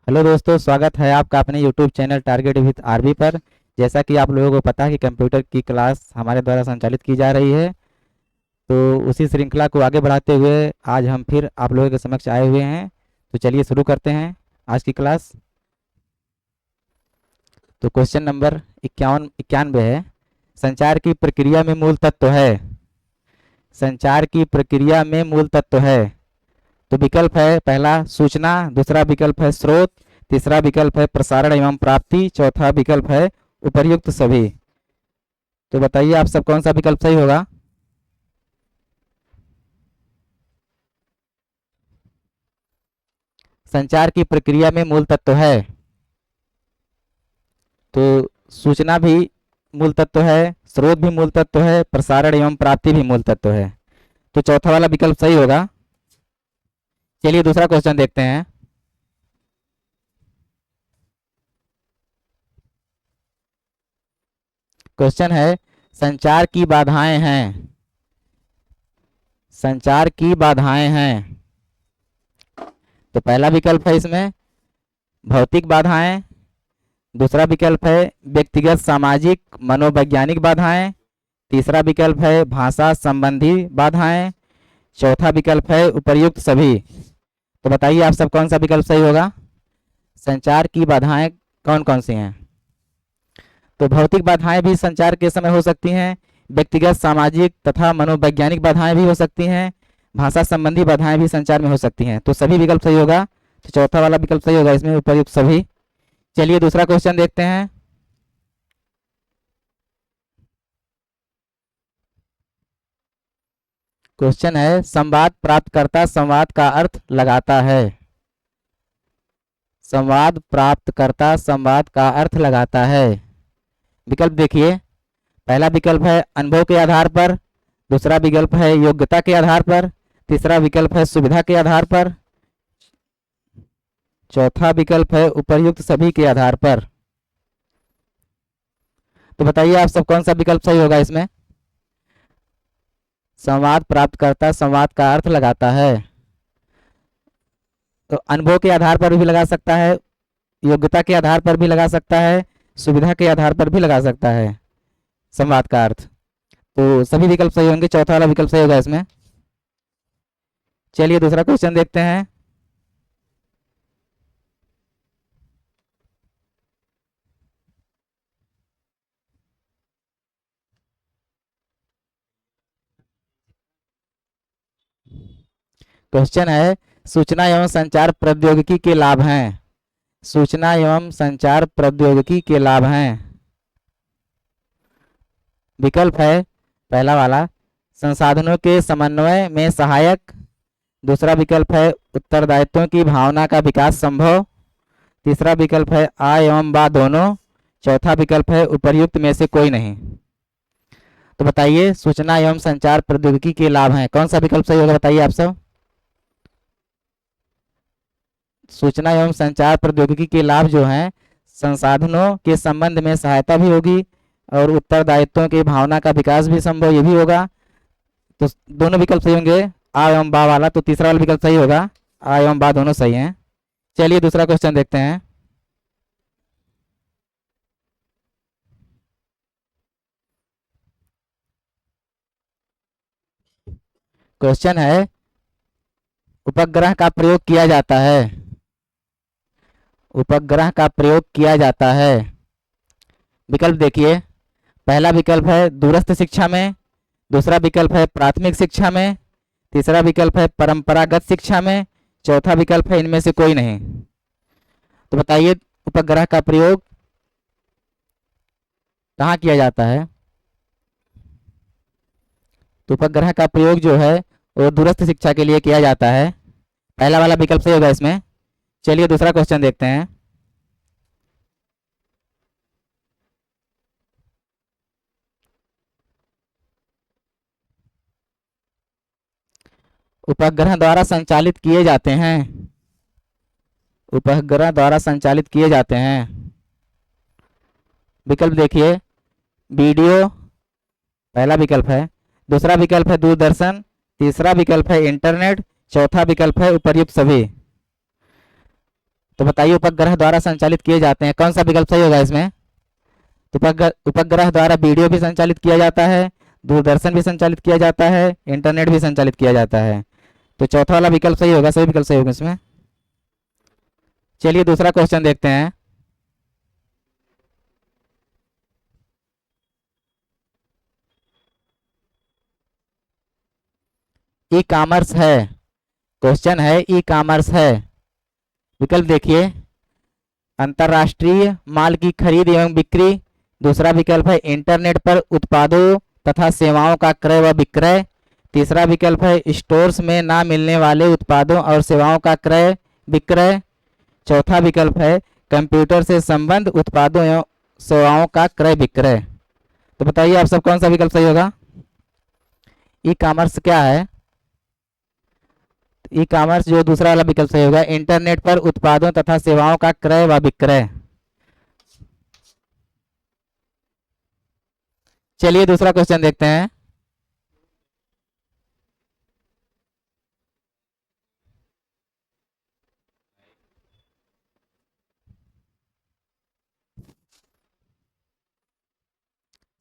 Hello दोस्तों, स्वागत है आपका अपने YouTube channel target with RB पर। जैसा कि आप लोगों को पता है कि कंप्यूटर की क्लास हमारे द्वारा संचालित की जा रही है, तो उसी श्रृंखला को आगे बढ़ाते हुए आज हम फिर आप लोगों के समक्ष आए हुए हैं। तो चलिए शुरू करते हैं आज की क्लास। तो क्वेश्चन नंबर 91 है, संचार की प्रक्रिया में मूल तत्व है। संचार की प्रक्रिया में मूल तत्व है। तो विकल्प है, पहला सूचना, दूसरा विकल्प है स्रोत, तीसरा विकल्प है प्रसारण एवं प्राप्ति, चौथा विकल्प है उपर्युक्त सभी। तो बताइए आप सब कौन सा विकल्प सही होगा। संचार की प्रक्रिया में मूल तत्व है, तो सूचना भी मूल तत्व है, स्रोत भी मूल तत्व है, प्रसारण एवं प्राप्ति भी मूल तत्व है। तो चौथा वाला विकल्प सही होगा। चलिए दूसरा क्वेश्चन देखते हैं। क्वेश्चन है, संचार की बाधाएं हैं। संचार की बाधाएं हैं। तो पहला विकल्प है इसमें भौतिक बाधाएं, दूसरा विकल्प है व्यक्तिगत सामाजिक मनोवैज्ञानिक बाधाएं, तीसरा विकल्प है भाषा संबंधी बाधाएं, चौथा विकल्प है उपर्युक्त सभी। तो बताइए आप सब कौन सा विकल्प सही होगा। संचार की बाधाएं कौन कौन सी हैं। तो भौतिक बाधाएं भी संचार के समय हो सकती हैं, व्यक्तिगत सामाजिक तथा मनोवैज्ञानिक बाधाएं भी हो सकती हैं, भाषा संबंधी बाधाएं भी संचार में हो सकती हैं। तो सभी विकल्प सही होगा। तो चौथा वाला विकल्प सही होगा इसमें, उपर्युक्त सभी। चलिए दूसरा क्वेश्चन देखते हैं। क्वेश्चन है, संवाद प्राप्तकर्ता संवाद का अर्थ लगाता है। संवाद प्राप्तकर्ता संवाद का अर्थ लगाता है। विकल्प देखिए, पहला विकल्प है अनुभव के आधार पर, दूसरा विकल्प है योग्यता के आधार पर, तीसरा विकल्प है सुविधा के आधार पर, चौथा विकल्प है उपर्युक्त सभी के आधार पर। तो बताइए आप सब कौन सा विकल्प सही होगा इसमें। संवाद प्राप्तकर्ता संवाद का अर्थ लगाता है, तो अनुभव के आधार पर भी लगा सकता है, योग्यता के आधार पर भी लगा सकता है, सुविधा के आधार पर भी लगा सकता है संवाद का अर्थ। तो सभी विकल्प सही होंगे, चौथा वाला विकल्प सही होगा इसमें। चलिए दूसरा क्वेश्चन देखते हैं। क्वेश्चन है, सूचना एवं संचार प्रौद्योगिकी के लाभ हैं। सूचना एवं संचार प्रौद्योगिकी के लाभ हैं। विकल्प है पहला वाला संसाधनों के समन्वय में सहायक, दूसरा विकल्प है उत्तरदायित्वों की भावना का विकास संभव, तीसरा विकल्प है आ एवं बा दोनों, चौथा विकल्प है उपर्युक्त में से कोई नहीं। तो बताइए सूचना एवं संचार प्रौद्योगिकी के लाभ हैं, कौन सा विकल्प सही होगा बताइए आप सब। सूचना एवं संचार प्रौद्योगिकी के लाभ जो हैं, संसाधनों के संबंध में सहायता भी होगी और उत्तरदायित्वों की भावना का विकास भी संभव ये भी होगा। तो दोनों विकल्प सही होंगे, आ एवं बा वाला। तो तीसरा वाला विकल्प सही होगा, आ एवं बा दोनों सही हैं। चलिए दूसरा क्वेश्चन देखते हैं। क्वेश्चन है, उपग्रह का प्रयोग किया जाता है। उपग्रह का प्रयोग किया जाता है। विकल्प देखिए, पहला विकल्प है दूरस्थ शिक्षा में, दूसरा विकल्प है प्राथमिक शिक्षा में, तीसरा विकल्प है परंपरागत शिक्षा में, चौथा विकल्प है इनमें से कोई नहीं। तो बताइए उपग्रह का प्रयोग कहाँ किया जाता है। तो उपग्रह का प्रयोग जो है वो दूरस्थ शिक्षा के लिए किया जाता है। पहला वाला विकल्प सही होगा इसमें। चलिए दूसरा क्वेश्चन देखते हैं। उपग्रह द्वारा संचालित किए जाते हैं। उपग्रह द्वारा संचालित किए जाते हैं। विकल्प देखिए, वीडियो पहला विकल्प है, दूसरा विकल्प है दूरदर्शन, तीसरा विकल्प है इंटरनेट, चौथा विकल्प है उपर्युक्त सभी। तो बताइए उपग्रह द्वारा संचालित किए जाते हैं, कौन सा विकल्प सही होगा इसमें? तो उपग्रह द्वारा वीडियो भी संचालित किया जाता है, दूरदर्शन भी संचालित किया जाता है, इंटरनेट भी संचालित किया जाता है। तो चौथा वाला विकल्प सही होगा, सही विकल्प सही होगा इसमें। चलिए दूसरा क्वेश्चन देखते हैं। ई कॉमर्स है, क्वेश्चन है ई कॉमर्स है। विकल्प देखिए, अंतरराष्ट्रीय माल की खरीद एवं बिक्री। दूसरा विकल्प है इंटरनेट पर उत्पादों तथा सेवाओं का क्रय व विक्रय। तीसरा विकल्प है स्टोर्स में ना मिलने वाले उत्पादों और सेवाओं का क्रय विक्रय। चौथा विकल्प है कंप्यूटर से संबंध उत्पादों एवं सेवाओं का क्रय विक्रय। तो बताइए आप सब कौन सा विकल्प सही होगा? ई कॉमर्स क्या है? ई कॉमर्स जो दूसरा वाला विकल्प सही होगा, इंटरनेट पर उत्पादों तथा सेवाओं का क्रय व विक्रय। चलिए दूसरा क्वेश्चन देखते हैं।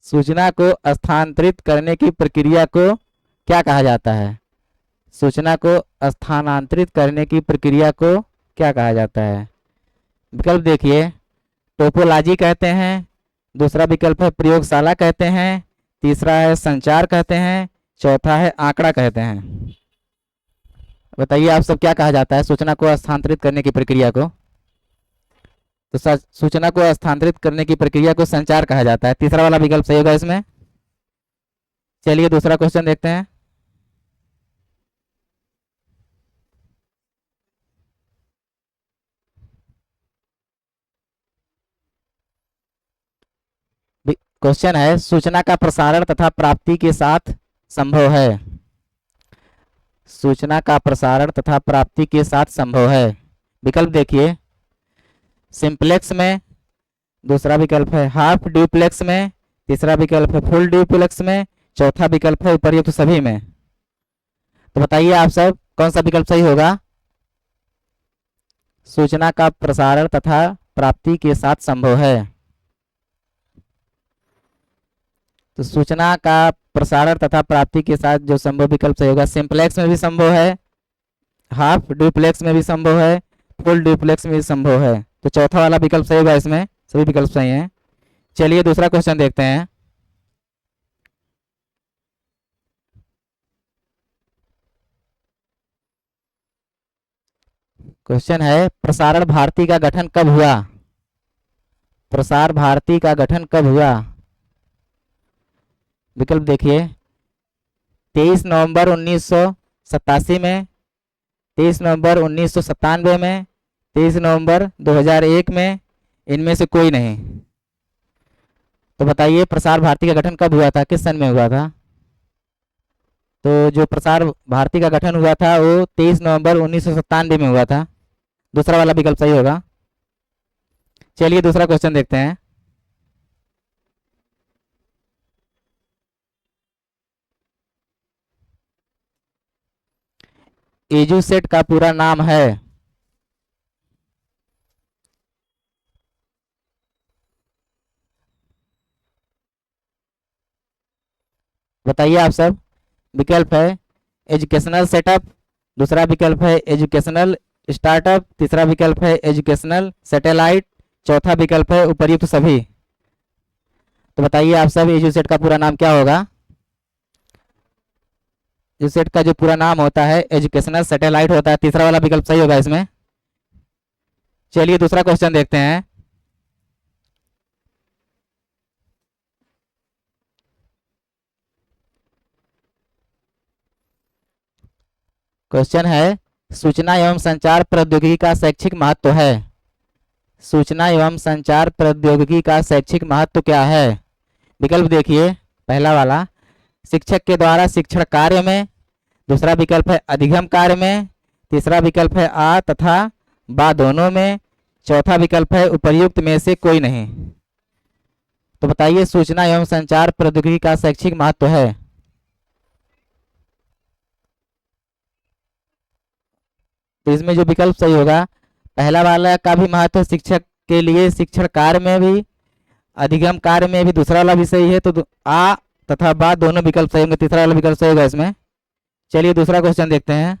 सूचना को स्थानांतरित करने की प्रक्रिया को क्या कहा जाता है? सूचना को स्थानांतरित करने की प्रक्रिया को क्या कहा जाता है? विकल्प देखिए, टोपोलॉजी कहते हैं, दूसरा विकल्प है प्रयोगशाला कहते हैं, तीसरा है संचार कहते हैं, चौथा है आंकड़ा कहते हैं। बताइए आप सब क्या कहा जाता है सूचना को स्थानांतरित करने की प्रक्रिया को? तो सूचना को स्थानांतरित करने की प्रक्रिया को संचार कहा जाता है, तीसरा वाला विकल्प सही होगा इसमें। चलिए दूसरा क्वेश्चन देखते हैं। क्वेश्चन है सूचना का प्रसारण तथा प्राप्ति के साथ संभव है। सूचना का प्रसारण तथा प्राप्ति के साथ संभव है। विकल्प देखिए, सिंपलेक्स में, दूसरा विकल्प है हाफ ड्यूप्लेक्स में, तीसरा विकल्प है फुल ड्यूप्लेक्स में, चौथा विकल्प है उपर्युक्त सभी में। तो बताइए आप सब कौन सा विकल्प सही होगा? सूचना का प्रसारण तथा प्राप्ति के साथ संभव है। तो सूचना का प्रसारण तथा प्राप्ति के साथ जो संभव विकल्प सही होगा, सिंपलेक्स में भी संभव है, हाफ ड्यूप्लेक्स में भी संभव है, फुल ड्यूप्लेक्स में भी संभव है। तो चौथा वाला विकल्प सही होगा, इसमें सभी विकल्प सही हैं। चलिए दूसरा क्वेश्चन देखते हैं। क्वेश्चन है प्रसारण भारती का गठन कब हुआ? प्रसार भारती का गठन कब हुआ? विकल्प देखिए, 23 नवंबर 1987 में, 23 नवंबर 1997 में, 23 नवंबर 2001 में, इनमें से कोई नहीं। तो बताइए प्रसार भारती का गठन कब हुआ था, किस सन में हुआ था? तो जो प्रसार भारती का गठन हुआ था वो 23 नवंबर 1997 में हुआ था, दूसरा वाला विकल्प सही होगा। चलिए दूसरा क्वेश्चन देखते हैं। एजुसेट का पूरा नाम है? बताइए आप सब। विकल्प है एजुकेशनल सेटअप, दूसरा विकल्प है एजुकेशनल स्टार्टअप, तीसरा विकल्प है एजुकेशनल सैटेलाइट, चौथा विकल्प है उपर्युक्त सभी। तो बताइए आप सब एजुसेट का पूरा नाम क्या होगा? एजुसेट का जो पूरा नाम होता है एजुकेशनल सैटेलाइट होता है, तीसरा वाला विकल्प सही होगा इसमें। चलिए दूसरा क्वेश्चन देखते हैं। क्वेश्चन है सूचना एवं संचार प्रौद्योगिकी का शैक्षिक महत्व है। सूचना एवं संचार प्रौद्योगिकी का शैक्षिक महत्व क्या है? विकल्प देखिए, पहला वाला शिक्षक के द्वारा शिक्षण कार्य में, दूसरा विकल्प है अधिगम कार्य में, तीसरा विकल्प है आ तथा बा दोनों में, चौथा विकल्प है उपर्युक्त में से कोई नहीं। तो बताइए सूचना एवं संचार प्रौद्योगिकी का शैक्षिक महत्व है। तो इसमें जो विकल्प सही होगा, पहला वाला का भी महत्व शिक्षक के लिए शिक्षण कार्य में भी, अधिगम कार्य में भी दूसरा वाला भी सही है, तो आ तथा बा दोनों विकल्प सही होंगे, तीसरा वाला विकल्प सही होगा इसमें। चलिए दूसरा क्वेश्चन देखते हैं।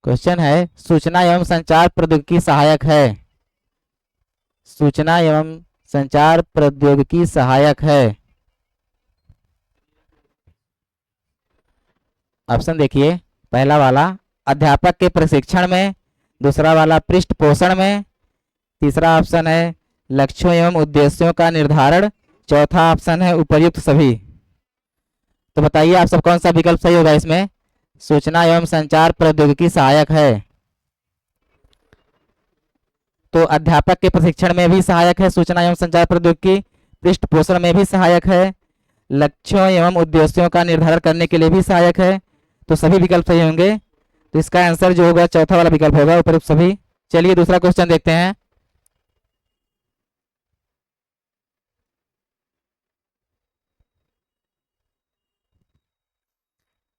क्वेश्चन है सूचना एवं संचार प्रौद्योगिकी सहायक है। सूचना एवं संचार प्रौद्योगिकी सहायक है। ऑप्शन देखिए, पहला वाला अध्यापक के प्रशिक्षण में, दूसरा वाला पृष्ठ पोषण में, तीसरा ऑप्शन है लक्ष्यों एवं उद्देश्यों का निर्धारण, चौथा ऑप्शन है उपर्युक्त सभी। तो बताइए आप सब कौन सा विकल्प सही होगा इसमें। सूचना एवं संचार प्रौद्योगिकी सहायक है, तो अध्यापक के प्रशिक्षण में भी सहायक है सूचना एवं संचार प्रौद्योगिकी, पृष्ठ पोषण में भी सहायक है, लक्ष्यों एवं उद्देश्यों का निर्धारण करने के लिए भी सहायक है, तो सभी विकल्प सही होंगे। तो इसका आंसर जो होगा चौथा वाला विकल्प होगा, उपयुक्त सभी। चलिए दूसरा क्वेश्चन देखते हैं।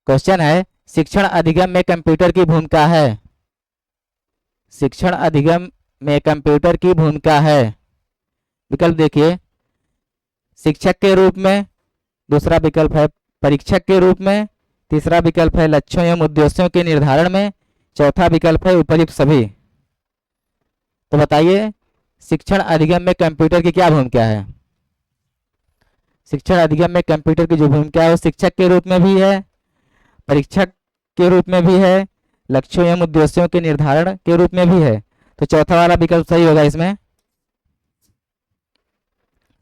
क्वेश्चन है शिक्षण अधिगम में कंप्यूटर की भूमिका है। शिक्षण अधिगम में कंप्यूटर की भूमिका है। विकल्प देखिए, शिक्षक के रूप में, दूसरा विकल्प है परीक्षक के रूप में, तीसरा विकल्प है लक्ष्यों एवं उद्देश्यों के निर्धारण में, चौथा विकल्प है उपर्युक्त सभी। तो बताइए शिक्षण अधिगम में कंप्यूटर की क्या भूमिका है। शिक्षण अधिगम में कंप्यूटर की जो भूमिका है वो शिक्षक के रूप में भी है, परीक्षक के रूप में भी है, लक्ष्यों एवं उद्देश्यों के निर्धारण के रूप में भी है, तो चौथा वाला विकल्प सही होगा इसमें।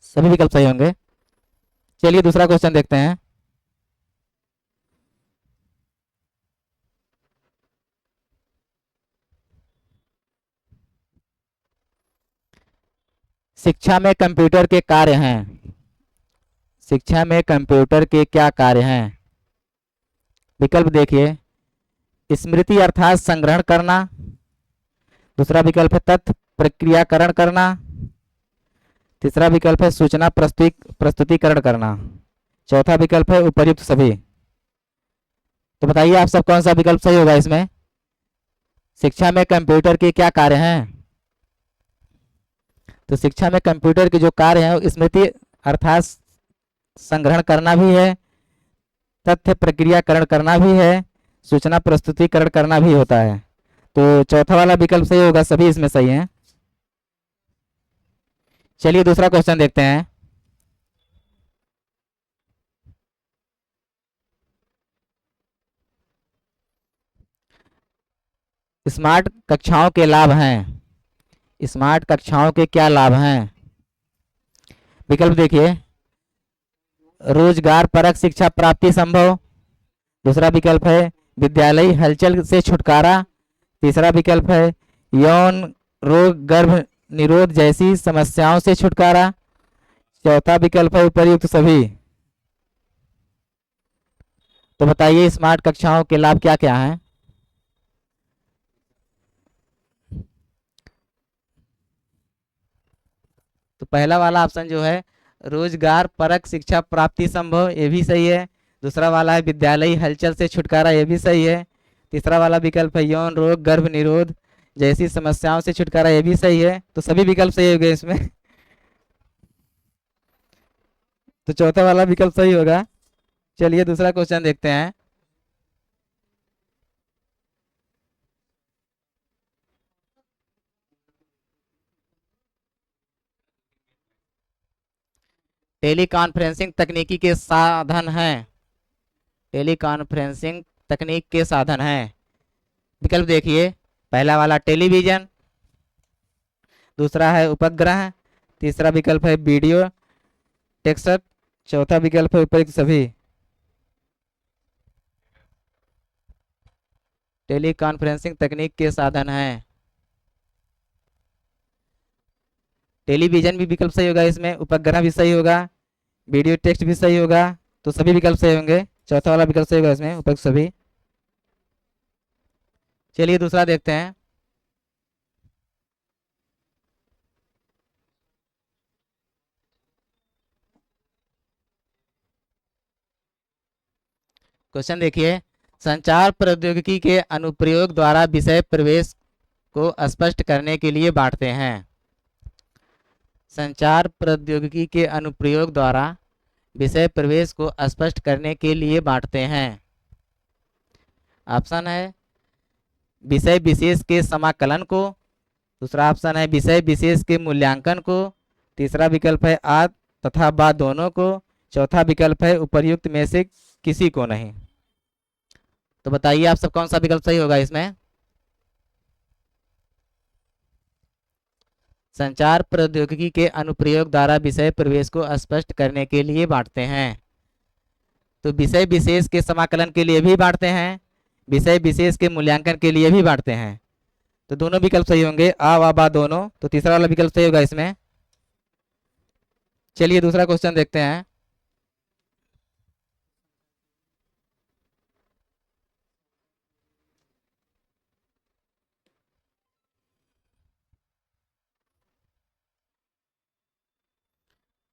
सभी विकल्प सही होंगे। चलिए दूसरा क्वेश्चन देखते हैं। शिक्षा में कंप्यूटर के कार्य हैं। शिक्षा में कंप्यूटर के क्या कार्य हैं। विकल्प देखिए, स्मृति अर्थात संग्रहण करना, दूसरा विकल्प है तथ्य प्रक्रियाकरण करना, तीसरा विकल्प है सूचना प्रस्तुतिकरण करना, चौथा विकल्प है उपर्युक्त सभी। तो बताइए आप सब कौन सा विकल्प सही होगा इसमें। शिक्षा में कंप्यूटर के क्या कार्य हैं। तो शिक्षा में कंप्यूटर के जो कार्य हैं स्मृति अर्थात संग्रहण करना भी है, तथ्य प्रक्रियाकरण करना भी है, सूचना प्रस्तुतिकरण करना भी होता है, तो चौथा वाला विकल्प सही होगा, सभी इसमें सही है। चलिए दूसरा क्वेश्चन देखते हैं। स्मार्ट कक्षाओं के लाभ हैं। स्मार्ट कक्षाओं के क्या लाभ हैं। विकल्प देखिए, रोजगार परक शिक्षा प्राप्ति संभव, दूसरा विकल्प है विद्यालयी हलचल से छुटकारा, तीसरा विकल्प है यौन रोग गर्भ निरोध जैसी समस्याओं से छुटकारा, चौथा विकल्प है उपर्युक्त सभी। तो बताइए स्मार्ट कक्षाओं के लाभ क्या क्या हैं। तो पहला वाला ऑप्शन जो है रोजगार परक शिक्षा प्राप्ति संभव, ये भी सही है। दूसरा वाला है विद्यालयी हलचल से छुटकारा, ये भी सही है। तीसरा वाला विकल्प है यौन रोग गर्भ निरोध जैसी समस्याओं से छुटकारा, ये भी सही है। तो सभी विकल्प सही हो गए इसमें। तो चौथा वाला विकल्प सही होगा। चलिए दूसरा क्वेश्चन देखते हैं। टेली कॉन्फ्रेंसिंग तकनीकी के साधन हैं। टेली कॉन्फ्रेंसिंग तकनीक के साधन हैं। विकल्प देखिए, पहला वाला टेलीविजन, दूसरा है उपग्रह, तीसरा विकल्प है वीडियो टेक्स्ट, चौथा विकल्प है उपयुक्त सभी। टेली कॉन्फ्रेंसिंग तकनीक के साधन हैं। टेलीविजन भी विकल्प सही होगा इसमें, उपग्रह भी सही होगा, वीडियो टेक्स्ट भी सही होगा, तो सभी विकल्प सही होंगे। चौथा वाला विकल्प सही होगा इसमें, उपयुक्त सभी। चलिए दूसरा देखते हैं। क्वेश्चन देखिए, संचार प्रौद्योगिकी के अनुप्रयोग द्वारा विषय प्रवेश को स्पष्ट करने के लिए बांटते हैं। संचार प्रौद्योगिकी के अनुप्रयोग द्वारा विषय प्रवेश को स्पष्ट करने के लिए बांटते हैं। ऑप्शन है विषय विशेष के समाकलन को, दूसरा ऑप्शन है विषय विशेष के मूल्यांकन को, तीसरा विकल्प है आ तथा बा दोनों को, चौथा विकल्प है उपर्युक्त में से किसी को नहीं। तो बताइए आप सब कौन सा विकल्प सही होगा इसमें। संचार प्रौद्योगिकी के अनुप्रयोग द्वारा विषय प्रवेश को स्पष्ट करने के लिए बांटते हैं। तो विषय विशेष के समाकलन के लिए भी बांटते हैं, विषय विशेष के मूल्यांकन के लिए भी बांटते हैं। तो दोनों विकल्प सही होंगे, आ व बा दोनों। तो तीसरा वाला विकल्प सही होगा इसमें। चलिए दूसरा क्वेश्चन देखते हैं।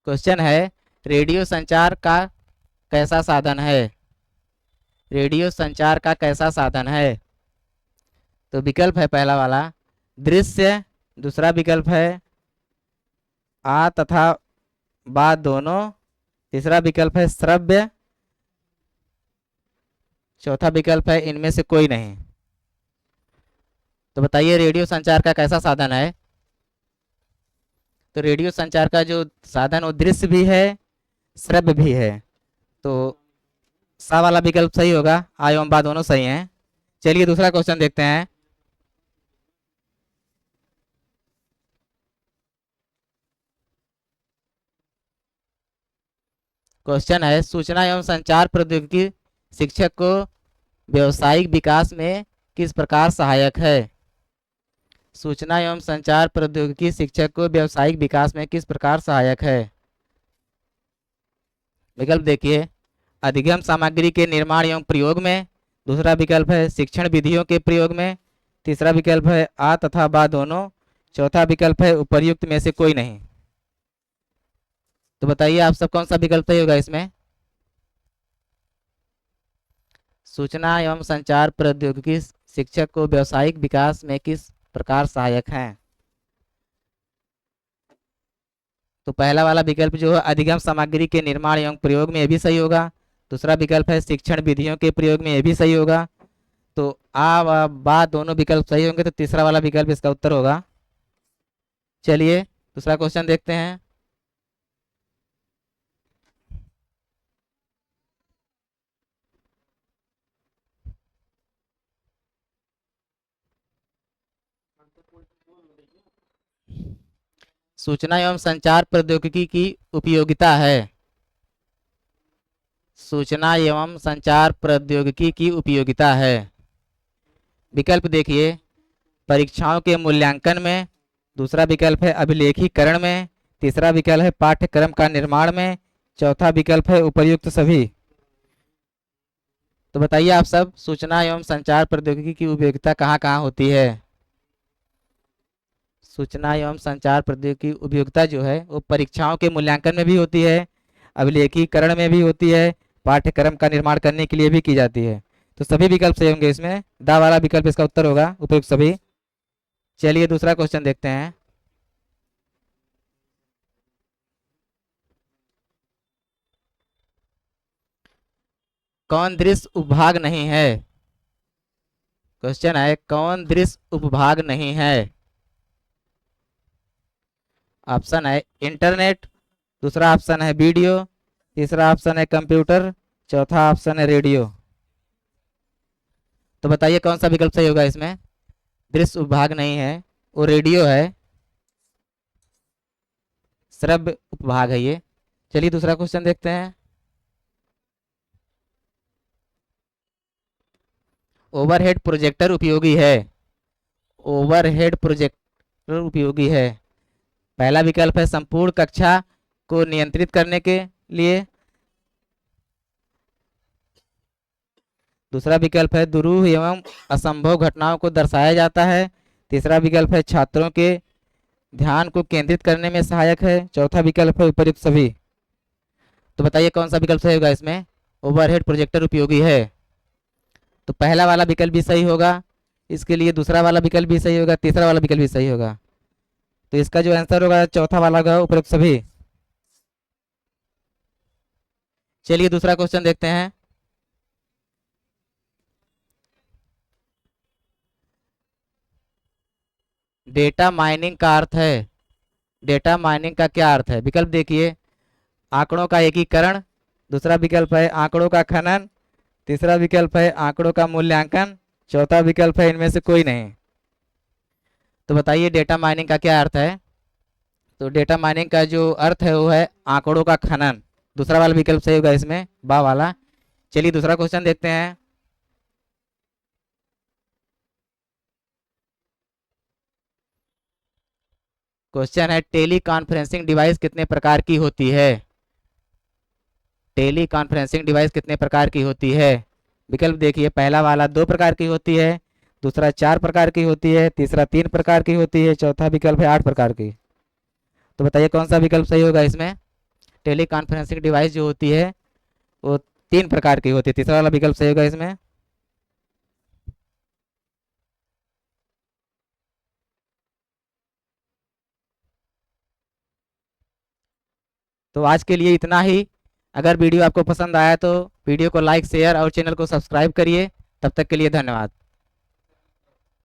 क्वेश्चन है, रेडियो संचार का कैसा साधन है। रेडियो संचार का कैसा साधन है। तो विकल्प है पहला वाला दृश्य, दूसरा विकल्प है आ तथा बा दोनों, तीसरा विकल्प है श्रव्य, चौथा विकल्प है इनमें से कोई नहीं। तो बताइए रेडियो संचार का कैसा साधन है। तो रेडियो संचार का जो साधन वो दृश्य भी है, श्रव्य भी है। तो सा वाला विकल्प सही होगा, आ एवं बा दोनों सही हैं। चलिए दूसरा क्वेश्चन देखते हैं। क्वेश्चन है, सूचना एवं संचार प्रौद्योगिकी शिक्षक को व्यवसायिक विकास में किस प्रकार सहायक है। सूचना एवं संचार प्रौद्योगिकी शिक्षक को व्यवसायिक विकास में किस प्रकार सहायक है। विकल्प देखिए, अधिगम सामग्री के निर्माण एवं प्रयोग में, दूसरा विकल्प है शिक्षण विधियों के प्रयोग में, तीसरा विकल्प है आ तथा बा दोनों, चौथा विकल्प है उपर्युक्त में से कोई नहीं। तो बताइए आप सब कौन सा विकल्प सही होगा इसमें। सूचना एवं संचार प्रौद्योगिकी शिक्षक को व्यवसायिक विकास में किस प्रकार सहायक हैं। तो पहला वाला विकल्प जो है अधिगम सामग्री के निर्माण एवं प्रयोग में, ये भी सही होगा। दूसरा विकल्प है शिक्षण विधियों के प्रयोग में, ये भी सही होगा। तो आ व बा दोनों विकल्प सही होंगे, तो तीसरा वाला विकल्प इसका उत्तर होगा। चलिए दूसरा क्वेश्चन देखते हैं। सूचना एवं संचार प्रौद्योगिकी की उपयोगिता है। सूचना एवं संचार प्रौद्योगिकी की उपयोगिता है। विकल्प देखिए, परीक्षाओं के मूल्यांकन में, दूसरा विकल्प है अभिलेखीकरण में, तीसरा विकल्प है पाठ्यक्रम का निर्माण में, चौथा विकल्प है उपर्युक्त सभी। तो बताइए आप सब सूचना एवं संचार प्रौद्योगिकी की उपयोगिता कहाँ कहाँ होती है। सूचना एवं संचार प्रौद्योगिकी की उपयोगिता जो है वो परीक्षाओं के मूल्यांकन में भी होती है, अभिलेखीकरण में भी होती है, पाठ्यक्रम का निर्माण करने के लिए भी की जाती है। तो सभी विकल्प सही होंगे इसमें, दा वाला विकल्प इसका उत्तर होगा, उपयुक्त सभी। चलिए दूसरा क्वेश्चन देखते हैं। कौन दृश्य उपभाग नहीं है। क्वेश्चन है कौन दृश्य उपभाग नहीं है। ऑप्शन है इंटरनेट, दूसरा ऑप्शन है वीडियो, तीसरा ऑप्शन है कंप्यूटर, चौथा ऑप्शन है रेडियो। तो बताइए कौन सा विकल्प सही होगा इसमें। दृश्य उपभाग नहीं है, वो रेडियो है, श्रव्य उपभाग है ये। चलिए दूसरा क्वेश्चन देखते हैं। ओवरहेड प्रोजेक्टर उपयोगी है। ओवरहेड प्रोजेक्टर उपयोगी है। पहला विकल्प है संपूर्ण कक्षा को नियंत्रित करने के लिए, दूसरा विकल्प है दुरूह एवं असंभव घटनाओं को दर्शाया जाता है, तीसरा विकल्प है छात्रों के ध्यान को केंद्रित करने में सहायक है, चौथा विकल्प है उपर्युक्त सभी। तो बताइए कौन सा विकल्प सही होगा इसमें। ओवरहेड प्रोजेक्टर उपयोगी है। तो पहला वाला विकल्प भी सही होगा, इसके लिए दूसरा वाला विकल्प भी सही होगा, तीसरा वाला विकल्प भी सही होगा। तो इसका जो आंसर होगा चौथा वाला होगा, उपरोक्त सभी। चलिए दूसरा क्वेश्चन देखते हैं। डेटा माइनिंग का अर्थ है, डेटा माइनिंग का क्या अर्थ है? विकल्प देखिए, आंकड़ों का एकीकरण, दूसरा विकल्प है आंकड़ों का खनन, तीसरा विकल्प है आंकड़ों का मूल्यांकन, चौथा विकल्प है इनमें से कोई नहीं। तो बताइए डेटा माइनिंग का क्या अर्थ है? तो डेटा माइनिंग का जो अर्थ है वो है आंकड़ों का खनन। दूसरा वाला विकल्प सही होगा इसमें, बा वाला। चलिए दूसरा क्वेश्चन देखते हैं। क्वेश्चन है टेली कॉन्फ्रेंसिंग डिवाइस कितने प्रकार की होती है? टेली कॉन्फ्रेंसिंग डिवाइस कितने प्रकार की होती है? विकल्प देखिए, पहला वाला 2 प्रकार की होती है, दूसरा 4 प्रकार की होती है, तीसरा 3 प्रकार की होती है, चौथा विकल्प है 8 प्रकार की। तो बताइए कौन सा विकल्प सही होगा इसमें? टेली कॉन्फ्रेंसिंग डिवाइस जो होती है वो 3 प्रकार की होती है, तीसरा वाला विकल्प सही होगा इसमें। तो आज के लिए इतना ही। अगर वीडियो आपको पसंद आया तो वीडियो को लाइक शेयर और चैनल को सब्सक्राइब करिए। तब तक के लिए धन्यवाद।